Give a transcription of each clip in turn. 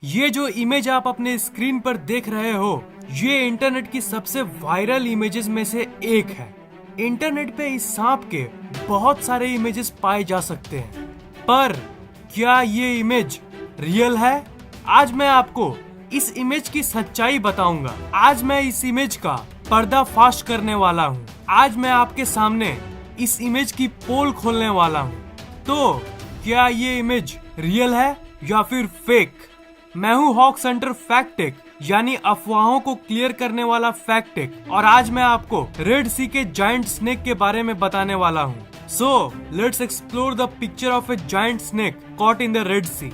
ये जो इमेज आप अपने स्क्रीन पर देख रहे हो, ये इंटरनेट की सबसे वायरल इमेजेस में से एक है। इंटरनेट पे इस सांप के बहुत सारे इमेजेस पाए जा सकते हैं, पर क्या ये इमेज रियल है? आज मैं आपको इस इमेज की सच्चाई बताऊंगा। आज मैं इस इमेज का पर्दाफाश करने वाला हूँ। आज मैं आपके सामने इस इमेज की पोल खोलने वाला हूँ। तो क्या ये इमेज रियल है या फिर फेक? मैं हूँ हॉक सेंटर फैक्ट टेक, यानी अफवाहों को क्लियर करने वाला फैक्ट टेक, और आज मैं आपको रेड सी के जायंट स्नेक के बारे में बताने वाला हूँ। So let's explore the picture of a giant snake caught in the Red Sea.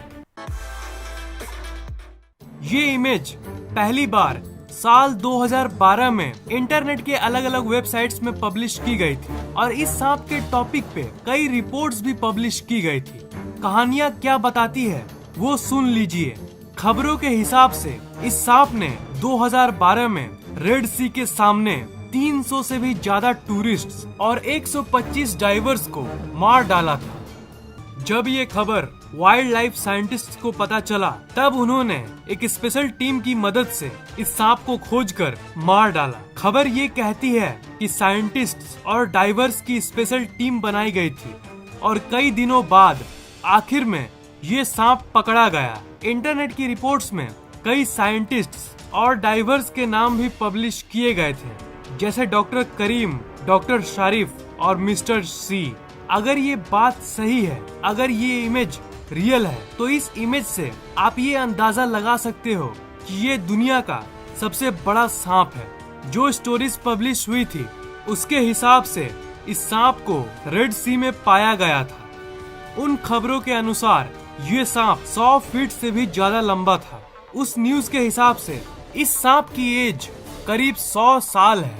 ये इमेज पहली बार साल 2012 में इंटरनेट के अलग अलग वेबसाइट्स में पब्लिश की गई थी, और इस सांप के टॉपिक पे कई रिपोर्ट्स भी पब्लिश की गई थी। कहानियां क्या बताती है वो सुन लीजिए। खबरों के हिसाब से इस सांप ने 2012 में रेड सी के सामने 300 से भी ज्यादा टूरिस्ट्स और 125 डाइवर्स को मार डाला था। जब ये खबर वाइल्ड लाइफ साइंटिस्ट्स को पता चला, तब उन्होंने एक स्पेशल टीम की मदद से इस सांप को खोजकर मार डाला। खबर ये कहती है कि साइंटिस्ट्स और डाइवर्स की स्पेशल टीम बनाई गई थी, और कई दिनों बाद आखिर में ये सांप पकड़ा गया। इंटरनेट की रिपोर्ट्स में कई साइंटिस्ट्स और डाइवर्स के नाम भी पब्लिश किए गए थे, जैसे डॉक्टर करीम, डॉक्टर शारिफ और मिस्टर सी। अगर ये बात सही है, अगर ये इमेज रियल है, तो इस इमेज से आप ये अंदाजा लगा सकते हो कि ये दुनिया का सबसे बड़ा सांप है। जो स्टोरीज पब्लिश हुई थी उसके हिसाब से इस सांप को रेड सी में पाया गया था। उन खबरों के अनुसार ये सांप 100 फीट से भी ज्यादा लंबा था। उस न्यूज के हिसाब से इस सांप की एज करीब 100 साल है।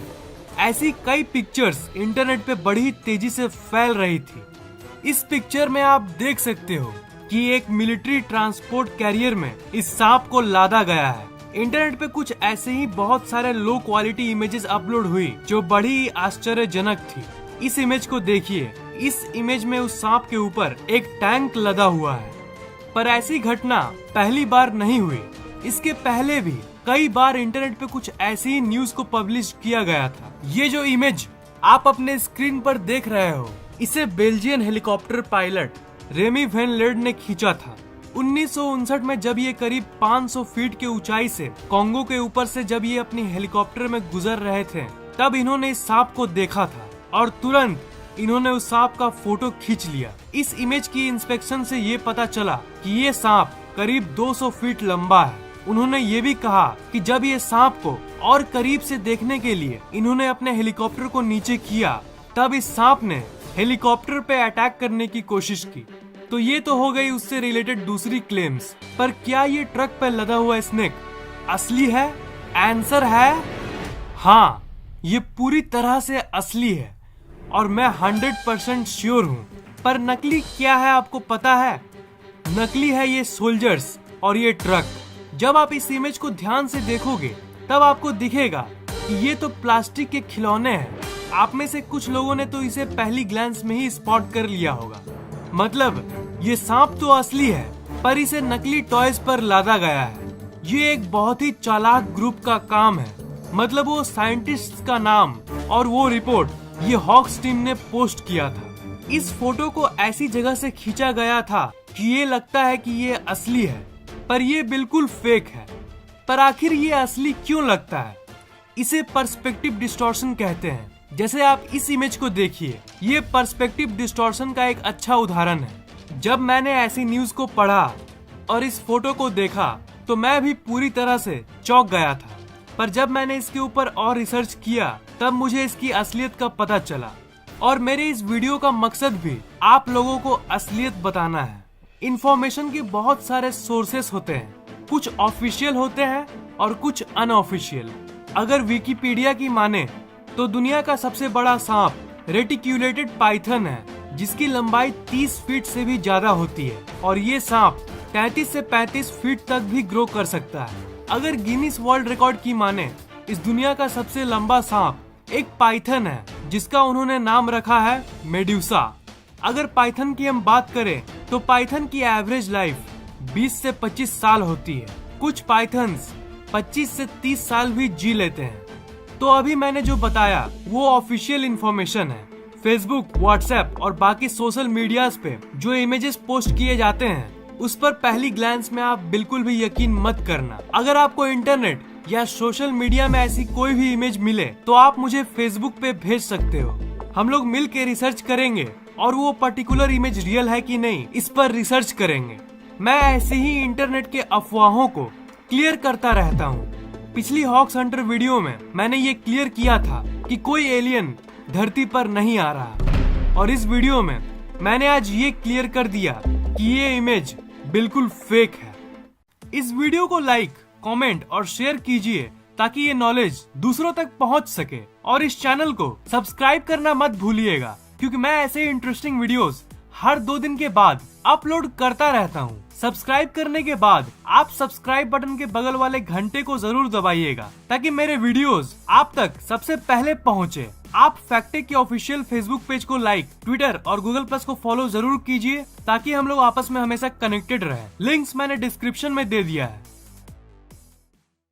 ऐसी कई पिक्चर्स इंटरनेट पे बड़ी तेजी से फैल रही थी। इस पिक्चर में आप देख सकते हो कि एक मिलिट्री ट्रांसपोर्ट कैरियर में इस सांप को लादा गया है। इंटरनेट पे कुछ ऐसे ही बहुत सारे लो क्वालिटी इमेजेस अपलोड हुई जो बड़ी आश्चर्यजनक थी। इस इमेज को देखिए। इस इमेज में उस सांप के ऊपर एक टैंक लदा हुआ है, पर ऐसी घटना पहली बार नहीं हुई। इसके पहले भी कई बार इंटरनेट पे कुछ ऐसी ही न्यूज को पब्लिश किया गया था। ये जो इमेज आप अपने स्क्रीन पर देख रहे हो, इसे Belgian helicopter pilot Remi van Laird ने खींचा था 1959 में। जब ये करीब 500 फीट की ऊंचाई से कॉन्गो के ऊपर से जब ये अपनी हेलीकॉप्टर में गुजर रहे थे, तब इन्होंने इस सांप को देखा था और तुरंत इन्होंने उस सांप का फोटो खींच लिया। इस इमेज की इंस्पेक्शन से ये पता चला कि ये सांप करीब 200 फीट लंबा है। उन्होंने ये भी कहा कि जब ये सांप को और करीब से देखने के लिए इन्होंने अपने हेलीकॉप्टर को नीचे किया, तब इस सांप ने हेलीकॉप्टर पे अटैक करने की कोशिश की। तो ये तो हो गई उससे रिलेटेड दूसरी क्लेम्स, पर क्या ये ट्रक पे लदा हुआ स्नेक असली है? आंसर है हाँ, ये पूरी तरह से असली है, और मैं 100% श्योर हूँ। पर नकली क्या है आपको पता है? नकली है ये सोल्जर्स और ये ट्रक। जब आप इस इमेज को ध्यान से देखोगे, तब आपको दिखेगा कि ये तो प्लास्टिक के खिलौने हैं। आप में से कुछ लोगों ने तो इसे पहली ग्लैंस में ही स्पॉट कर लिया होगा। मतलब ये सांप तो असली है, पर इसे नकली टॉयज पर लादा गया है। ये एक बहुत ही चालाक ग्रुप का काम है। मतलब वो साइंटिस्ट का नाम और वो रिपोर्ट ये हॉक्स टीम ने पोस्ट किया था। इस फोटो को ऐसी जगह से खींचा गया था कि ये लगता है कि ये असली है, पर ये बिल्कुल फेक है। पर आखिर ये असली क्यों लगता है? इसे पर्सपेक्टिव डिस्टॉर्शन कहते हैं। जैसे आप इस इमेज को देखिए, ये पर्सपेक्टिव डिस्टॉर्शन का एक अच्छा उदाहरण है। जब मैंने ऐसी न्यूज को पढ़ा और इस फोटो को देखा, तो मैं भी पूरी तरह से चौंक गया था। पर जब मैंने इसके ऊपर और रिसर्च किया, तब मुझे इसकी असलियत का पता चला। और मेरे इस वीडियो का मकसद भी आप लोगों को असलियत बताना है। इंफॉर्मेशन के बहुत सारे सोर्सेस होते हैं, कुछ ऑफिशियल होते हैं और कुछ अनऑफिशियल। अगर विकिपीडिया की माने तो दुनिया का सबसे बड़ा सांप रेटिक्यूलेटेड पाइथन है, जिसकी लंबाई 30 फीट से भी ज्यादा होती है, और ये सांप 33 से 35 फीट तक भी ग्रो कर सकता है। अगर गिनीज वर्ल्ड रिकॉर्ड की माने, इस दुनिया का सबसे लंबा सांप एक पाइथन है, जिसका उन्होंने नाम रखा है मेड्यूसा। अगर पाइथन की हम बात करें, तो पाइथन की एवरेज लाइफ 20 से 25 साल होती है। कुछ पाइथन्स 25 से 30 साल भी जी लेते हैं। तो अभी मैंने जो बताया वो ऑफिशियल इंफॉर्मेशन है। फेसबुक, व्हाट्सएप और बाकी सोशल मीडियाज पे जो इमेजेस पोस्ट किए जाते हैं उस पर पहली ग्लैंस में आप बिल्कुल भी यकीन मत करना। अगर आपको इंटरनेट या सोशल मीडिया में ऐसी कोई भी इमेज मिले तो आप मुझे फेसबुक पे भेज सकते हो। हम लोग मिल के रिसर्च करेंगे और वो पर्टिकुलर इमेज रियल है कि नहीं इस पर रिसर्च करेंगे। मैं ऐसे ही इंटरनेट के अफवाहों को क्लियर करता रहता हूँ। पिछली हॉक्स हंटर वीडियो में मैंने ये क्लियर किया था कि कोई एलियन धरती पर नहीं आ रहा, और इस वीडियो में मैंने आज ये क्लियर कर दिया कि ये इमेज बिल्कुल फेक है। इस वीडियो को लाइक, कमेंट और शेयर कीजिए ताकि ये नॉलेज दूसरों तक पहुंच सके, और इस चैनल को सब्सक्राइब करना मत भूलिएगा क्योंकि मैं ऐसे इंटरेस्टिंग वीडियोस हर 2 दिन के बाद अपलोड करता रहता हूँ। सब्सक्राइब करने के बाद आप सब्सक्राइब बटन के बगल वाले घंटे को जरूर दबाइएगा ताकि मेरे वीडियोस आप तक सबसे पहले पहुँचे। आप फैक्टेक के ऑफिशियल फेसबुक पेज को लाइक, ट्विटर और गूगल प्लस को फॉलो जरूर कीजिए ताकि हम लोग आपस में हमेशा कनेक्टेड रहें। लिंक्स मैंने डिस्क्रिप्शन में दे दिया है।